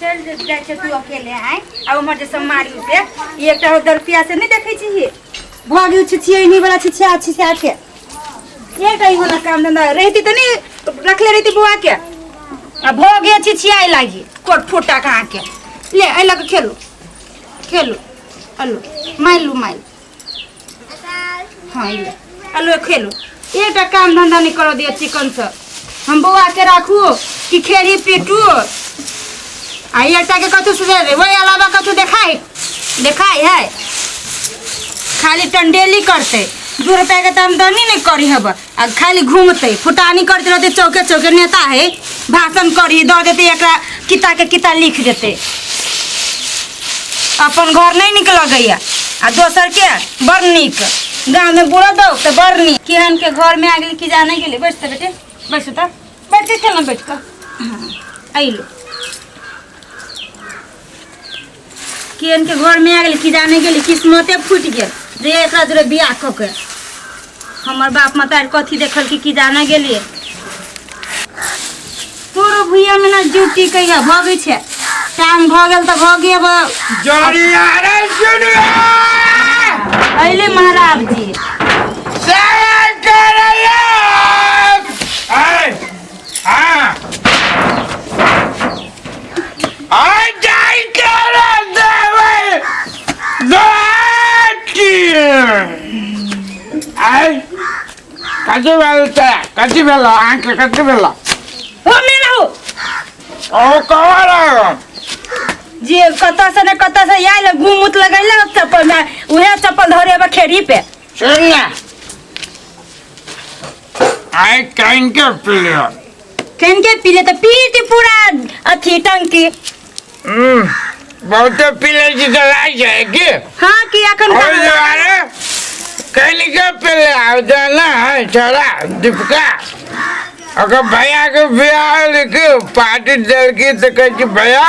चल जाए तू अकेले आए अब हमर जे मारी से एकटा उधर पिया से नहीं देखे छी भागी छिछिए नहीं वाला छिछिया अच्छी से आके एकटा ही वाला काम धंधा रहती तो नहीं रखले रहती बुआ के अब भोगे छिछिया लागी कोट फुटा कहाँ के ले आई लग खेलो खेलो अलो माइलू माइल हाँ ले अलो खेलो एकटा काम धंधा नहीं करो दिया चिकन से हम बुआ के राखू कि खेरी पेटू आ एकटा के कथु सुधर रे वही अलावा कथु देखाई है खाली टंडेली करते 2 रुपया के तो आमदनी नहीं करी हब आ खाली घूमते फुटानी करते रहते चौके चौके नेता है भाषण करी दे देते एक किता लिख देते अपन घर नहीं निक लगैया आ दोसर के बड़ निक गाँव में बुरा दो तो बड़ निक किहन के घर में आ गई कि जाने के लिए बैठते बेटे बैठो तो बैठ के खेलना बैठ कर हाँ अलो किहन के घर में आ गई कि जाने के लिए किस्मते फूट गए जे एक जोड़े बियाह क के हमार बाप माता कथी देखल कि जाने गेलिए तोरो भुइया में ना ड्यूटी कहिया भगे छे टाइम भ गेल त भगे अब जरिया रे सुनिया अइले महाराज जी सहाय करैया हां आई जाई कर देवे दोटी आई कति बेला आंख कति बेला हो मेरा हो ओ कवर जी कता से आइल घूमुत लगैला चप्पल में उहे चप्पल धरे अब खेड़ी पे सुन ना आई कहीं के पीले तो पीती पूरा अथी टंकी बहुत पीले जी लाई जाएगी हाँ कि अखन अरे कहीं के पीले आओ जाना है छोरा दीपिका अगर भैया के ब्याह लिखी पार्टी दल की तो कही भैया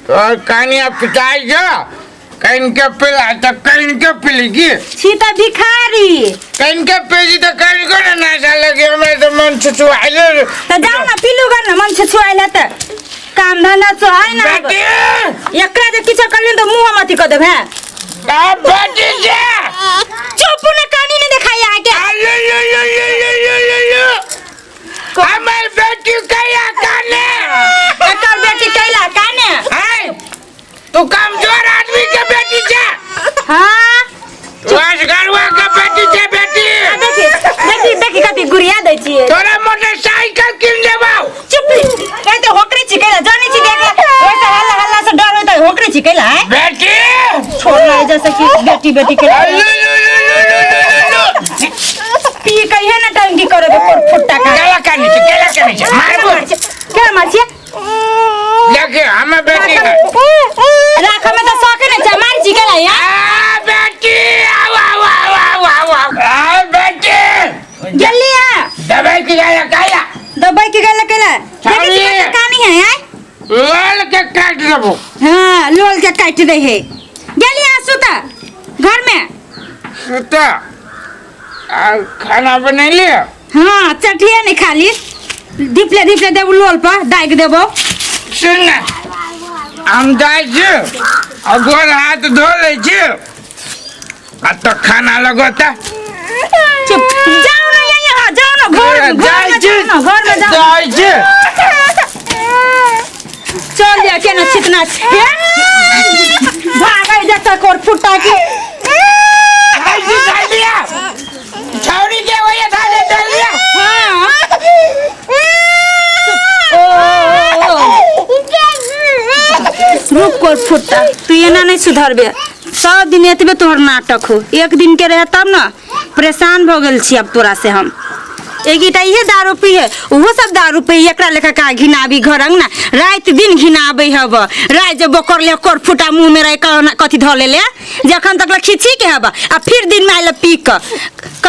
तो कहानियाँ पिटाई जो कहीं के पिला तो कहीं के पिलेगी सीता भिखारी कहीं के पेजी तो कहीं को ना नशा लगे हमें तो मन छुछुआले तो जाओ ना पीलूगा ना मन छुछुआले तो काम धंधा तो है ना एकरा जे किछ करले तो मुंह मती क देबे आप बेटी जा चुप ना कानी ने दिखाई आके हमार बेटी कैला काने एकर बेटी कैला काने हाय तू कमजोर आदमी के बेटी जा हां वास गरवा के बेटी जा बेटी देखी कति गुड़िया दै छिए तोरा मोटरसाइकिल किन देबाऊ चुप ए तो होकरे छिकेला जाने छी देख ओइसा हल्ला से डर होय त होकरे छिकेला है बेटी छोड़ना जैसे कि बेटी के पी कहिए ना टंकी करे बे फुट्टा का केला काने से मारबो क्या मारछे देखे हमें बेटी राख में तो सके ना मार छिकेला या आ बेटी आ बेटी जल्दी आ दवाई की गाया काया दवाई के गला केला देखी कहानी है यार लोल के काट देबो हां लोल के काट दे है जल्दी आ सुता घर में सुता आ खाना बना लिया हां चटिया नहीं खाली ढिपले देबो लोल पर दाग देबो सुन ना हम जाय छी अगर हाथ धो ले छी आ तो खाना लगता चुप जाओ ना यहाँ जाओ ना घर में जाओ चल जा के ना चितना है भागे जाता कोर फुटा के आई जी डाल दिया छौरी के वही था ले डाल दिया रुक कोर फुटा तू ये ना नहीं सुधरबे 100 दिन एतबे तोहर नाटक हो एक दिन के रहे तब ना परेशान भ गेल छी अब तोरा से हम एगीटा ये दारू पी है वो सब दारू पी एकरा लेखा का घिनाबी घर अंगना रात दिन घिनाबे हब रात जब बकर ले कर फुटा मुंह में रह कथी ध ले जखन तक खिची के हब आ फिर दिन में आइल पी क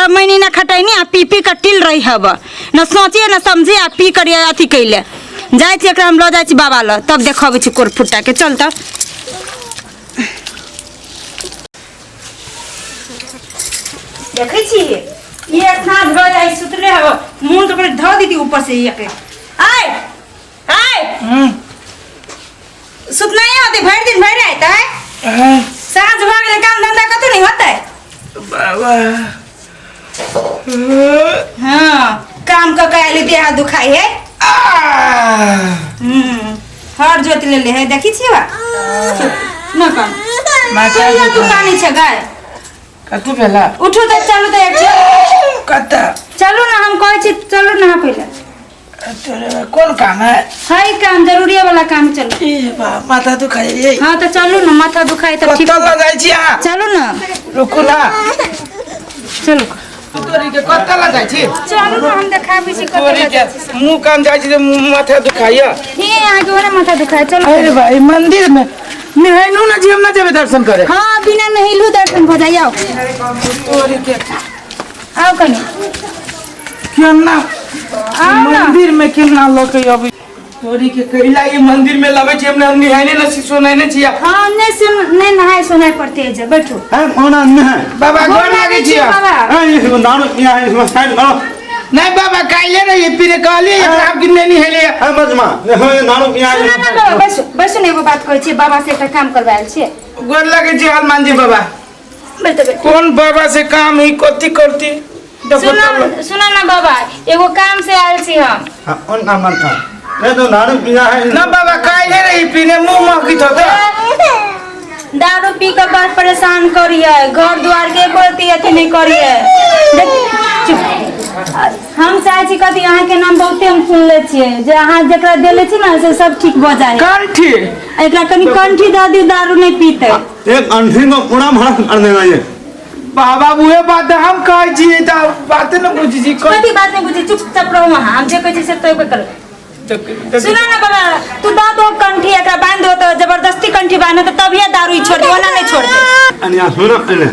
महीने ना खटैनी आ पी के टिल रही हब न सोचे न समझे आ पी कर अथी कैले जाय छी एकरा हम ल जाय छी बाबा ल तब देखबै छी कोर फुटा के चल त देखै छी ये हाथ धो जाए सुतले हो मुंह तो धो दी थी ऊपर से ये के आए आए सुत नहीं होते भर दिन भर रहता है साँझ भर गए काम धंधा कतौ नहीं होता है बाबा हाँ काम का कहले देह दुखाई है हर जोत ले ले है देखी छी बा न कम माता क्या दुकान छ गाय कतु भेला उठो त चलो त एक कता चलो ना हम कहै छी चलो ना पहले तेरे कौन काम है हाय काम जरूरी वाला काम चलो ए बा माथा दुखाई रे हाँ तो चलो ना माथा दुखाई तो ठीक कत्ता लगाई छी आ चलो ना रुको ना चलो तोरी के कत्ता लगाई छी चलो ना हम देखाबी छी तोरी के मुंह कान जाई छी माथा दुखाइया हे आगे वाला माथा दुखाई चलो अरे भाई मंदिर में नहाइनु ना जी हम ना जेबे दर्शन करे हाँ बिना नहिलू दर्शन हो जाई आओ तोरी के आओ कनी क्यों ना आओ ना मंदिर में क्यों ना लोके अभी तोरी के कैला ये मंदिर में लगे छी हमने निहाइने न सिसो नहीं न छिया हाँ नहीं नहाए सोनाए पड़ते है जब बैठो है मोना नहीं बाबा गोर लागे छिया बाबा है ये नानो यहाँ इसमें साइड करो नहीं बाबा काइले रे ये पीरे कहली ये आप किन्ने नहीं हेले है मजमा देखो ये नानो यहाँ सुना ना बाबा बस ने एगो बात कहै छी बाबा से एकटा काम करवाएल छी गोर लागे छी हनुमान जी बाबा बैठ कौन बाबा से काम ही कोती करती सुना ना बाबा एगो काम से आयल छी हम हाँ उन काम मत था नहीं तो नानो यहाँ है ना बाबा काइले रे ये पीने मुंह महकी तो दारू पी के बाद परेशान करिए घर द्वार के बोलती अथी नहीं करिए हम चाहे छी कथी अहाँ के नाम बहुते हम सुन ले छियै जे अहाँ जेकरा देले छी ना से सब ठीक हो जाए कंठी एकरा कनी कंठी द दी दारू नहीं पीते एक अंधी को पूरा भरा कर देना ये बाबा बुए बात हम कहै छी त बात न बुझी छी कथी बात नहीं बुझी चुपचाप रहो वहाँ हम जे कहै छी से तो कर सुना ना बाबा तू दा दो कंठी एकरा बांध दो तो जबरदस्ती कंठी बांध तो तभी दारू ही छोड़ दे वरना नहीं छोड़ दे अन्य सुनो अन्य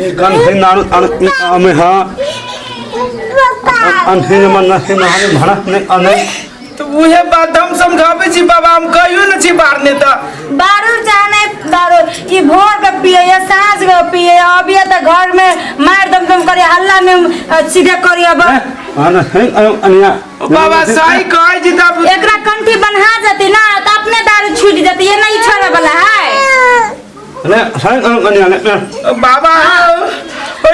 ये गंधे नानो हमें हाँ अंधे मन से नहाने भरा नहीं अने तो वही बात हम समझावे छी बाबा हम कहियो न छी बारने त दारू जाने दारू ई भोर के पिए या साँझ के पिए अभी त घर में मार दम करे हल्ला में सीधे करी अब हाँ ना सही अन्य बाबा सही कहै छी तब एकरा कंठी बन्हा जाती ना तो अपने दारू छूट जाती ये नहीं छोड़े वाला है अरे सही अन्य बाबा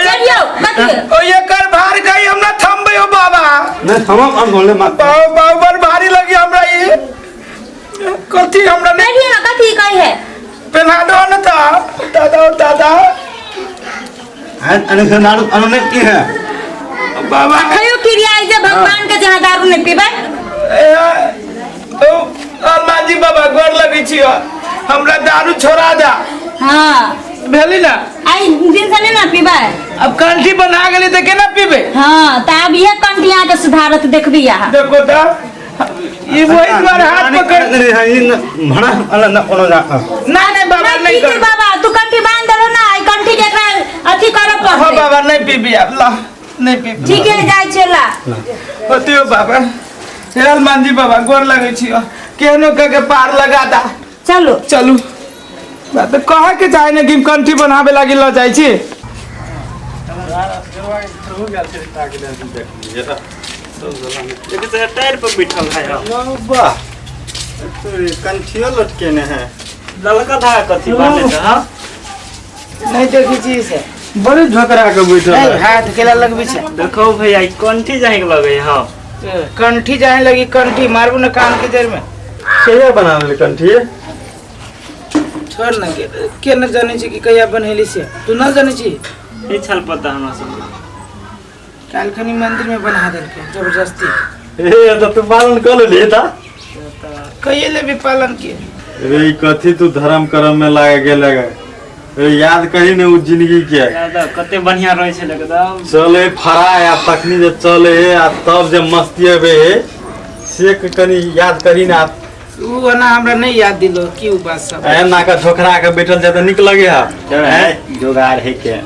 चलियो कथी ओ ये कर भार गई हमरा थमबे हो बाबा नहीं समझ हम बोलने मत बाबर भारी लगी हमरा ये कथी हमरा नहीं बैठिए ना कथी कही है पहना दो न ता दादा है अन्य से नानो अने की है बाबा खयो क्रिया जे भगवान के जहाँ दारू नहीं पीबे ओ हनुमान जी बाबा गोर लगी छी हमरा दारू छोड़ा दा हाँ भेली ना आई दिन से नहीं ना पीबे अब कंठी बना गेली त केना पीबे हाँ तो अब ये कंठी यहाँ के सुधारत देखबी यहाँ देखो ता ये वही तुम्हारे हाथ पकड़ नहीं है ये भरा अल्लाह ना कोनो जा ना नहीं बाबा नहीं ठीक है कर बाबा तू कंठी बांध दलो ना आई कंठी के एकरा अथी करो हां पड़ते बाबा नहीं पीबी अब ला नहीं पीबी ठीक है जाय चला होतियो बाबा हनुमान जी बाबा गोर लगे छी केहनो के पार लगा दा चलो चलू बात कह के चाहे ना कि कंठी बनावे लागी ल जाय छी टायर पर बैठल है वाह तो कंठियो लटके ने है ललका धागा कथी बांधे छ हां नहीं देखी छी से बड़े झोकरा के बैठल नहीं है हाथ केला लगबी छै देखो भैया ई कंठी जाहि के लगे हां कंठी जाए लगी कंठी मारबू ना कान के जड़ में कहिया बनावले कंठी छोड़ ना के न जाने छी कि कहिया बनेली से तू न जाने छी ई छल पता हमरा सब कालखनी मंदिर में बना देलके जबरदस्ती ए तो तू पालन कर ले था कहिए ले भी पालन किए रे ई कथी तू धर्म कर्म में लागे गेले रे याद कही ने उ जिंदगी के दादा कते बढ़िया रहे छै एकदम चले फरा या तखनी जे चले आ तब जे मस्ती आवे से कनी याद करी ना उ ना हमरा नहीं याद दिलो की उ बात सब ए ना का झोकरा के बैठल जे त निक लगे है जोगार है के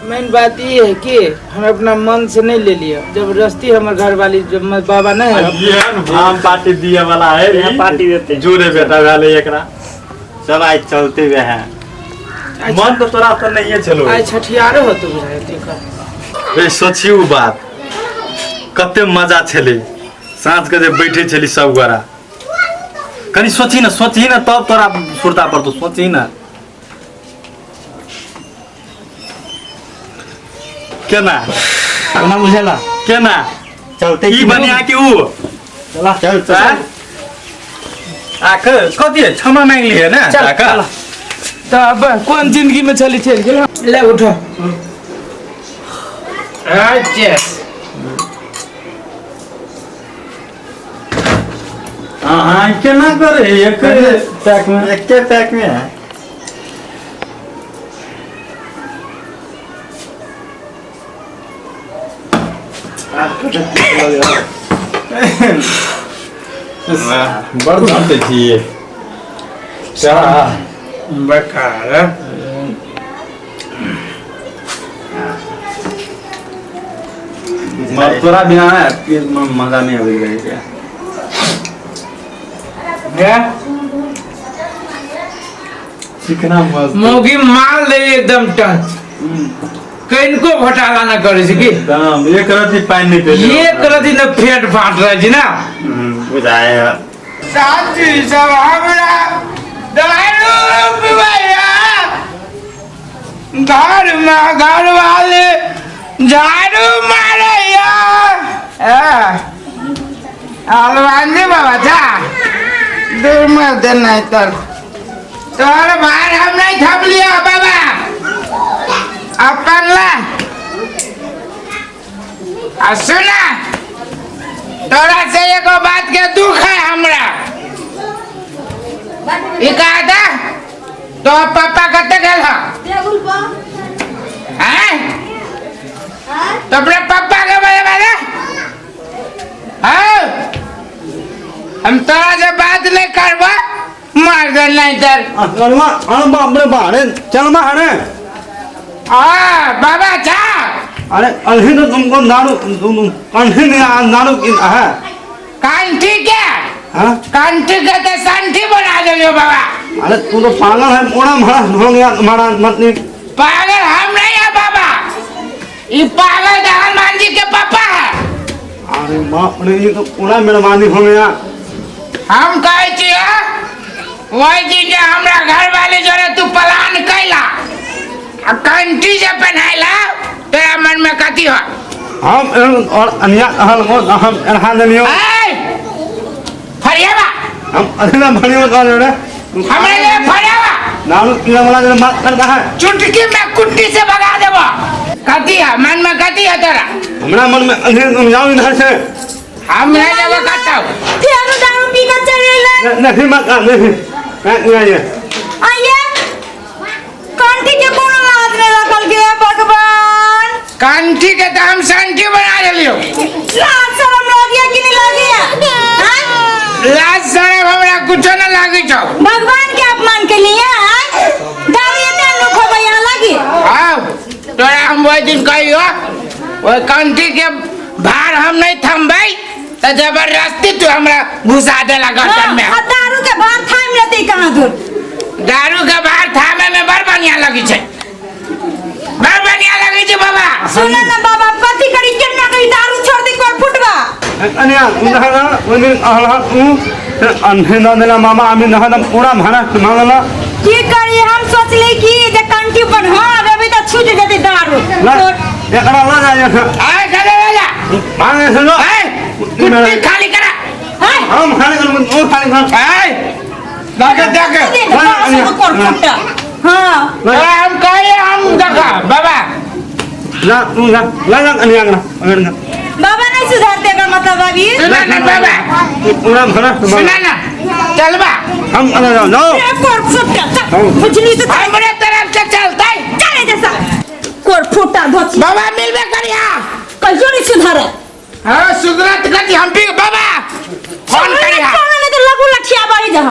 मेन बात ये है कि हम अपना मन से नहीं ले लिया जबरदस्ती हमारे घर वाली जो बाबा नहीं है ये हम पार्टी दिए वाला है यहाँ पार्टी देते जोरे बेटा वाले एकरा चल आज चलते हुए हैं मन तो तोरा तो नहीं है चलो आज छठियारो हो तू बुझाए देखो रे सोचियो बात कते मजा छले साँझ के जे बैठे छली सब गोरा कनी सोची ना तब तोरा सुरता पर तो सोची ना केना ना बुझेला केना चलते ई बनिया कि ऊ चला चल आख कति क्षमा मांग लिए ना चल आका चल तो अब कौन जिंदगी में चली चल गेल ले उठो अच्छा हां केना करे एक पैक में एक पैक में है बड़ जानते छी क्या बेकार तोरा बिना मजा नहीं आवे क्या है सीखना मस्त मोगी माल दे एकदम टच कनको घोटाला न करे छी की एकदम एक रति पानी नहीं पे एक रति न फेट फाट रहे छी ना बुझाए साथी सब हमरा दारू पिवाया घर में घर वाले झाड़ू मारैया हलवान जी बाबा था दूर में दे नहीं तर तोहर भार हम नहीं थप लिया बाबा अपन ला आ सुना तोरा से एगो बात के दुख है हमरा ई कहा था तो पापा कते गेल हैं तो अपने पापा के बारे में हाँ हम तोरा से बात नहीं करबा मार दे नहीं तर अनवा अन बाप रे बाड़े चल मा हने बाबा था अरे अल्ही तो तुमको नारू कंठी नारू है कांठी क्या हाँ कांठी के तो संठी बना दे बाबा अरे तू तो पागल है पूरा भरा हो गया तुम्हारा मतलब पागल हम नहीं है बाबा ये पागल हनुमान जी के पापा है अरे बाप रे ये तो पूरा मेहरबानी हो गया हम कहे छिए वही चीज हमरा घर वाले जोरे तू प्लान कैला कंठी जे पहनाइला तेरा मन में कथी हो हम और अनिया हम रहा दनियो फरियावा हम अरे भनियो कौन रे हमरे लिए फरियावा नारू किला वाला जो बात करता है चुटकी में कुट्टी से भगा देबो कथी है मन में कथी है तेरा हमरा मन में अंधेर तुम जाओ इधर से हम नहीं देबो काटो फिर दारू पी कर चले ले नहीं मत नहीं क्या ये आइए कंठी के कौन हाथ में रखल के भगवान कंठी के तो हम संठी बना लियो लाज शरम लगिया कि नहीं लगिया हां लाज शरम हमरा कुछ न लागी छौ भगवान के अपमान के लिए हां दारू एते लोग हो यहाँ लगी आओ तोरा हम वही दिन कहियो वो कंठी के भार हम नहीं थमबै तो जबरदस्ती तू हमरा घुसा देला गर्दन में हां दारू के भार थाम लेते कहां दूर दारू के भार थामे में बड़ बढ़िया लगी छै बड़ बढ़िया लगी छै बाबा सुन ना बाबा कथी करी केना करी दारू छोड़ दे कोई फुटवा अनिया उन्हारा उन्हें अहला तू अंधे न देला मामा आमी न हम पूरा भरा मांगला की करी हम सोचले कि जे कंठी पर हां अबे तो छूट जेते दारू एकरा ला जा आए चले जा मांगे सुनो कुट्टी खाली करा हम खाने कर ओ खाने कर आए दाके दाके कर फुटा हां तोरा हम कहे हम देखा बाबा ला तू ला अनिया ना बाबा नहीं सुधारते का मतलब अभी सुना ना बाबा पूरा भरा सुना ना चल बा हम अलग जाओ नो कोर फुटा बुझली तो हमरे तरफ से चलता चले जैसा कोर फुटा धोची बाबा मिलबे करिया कहियो नहीं सुधारे हां सुधरत कथी हम भी बाबा फोन करिया तो लगू लठिया बारी जा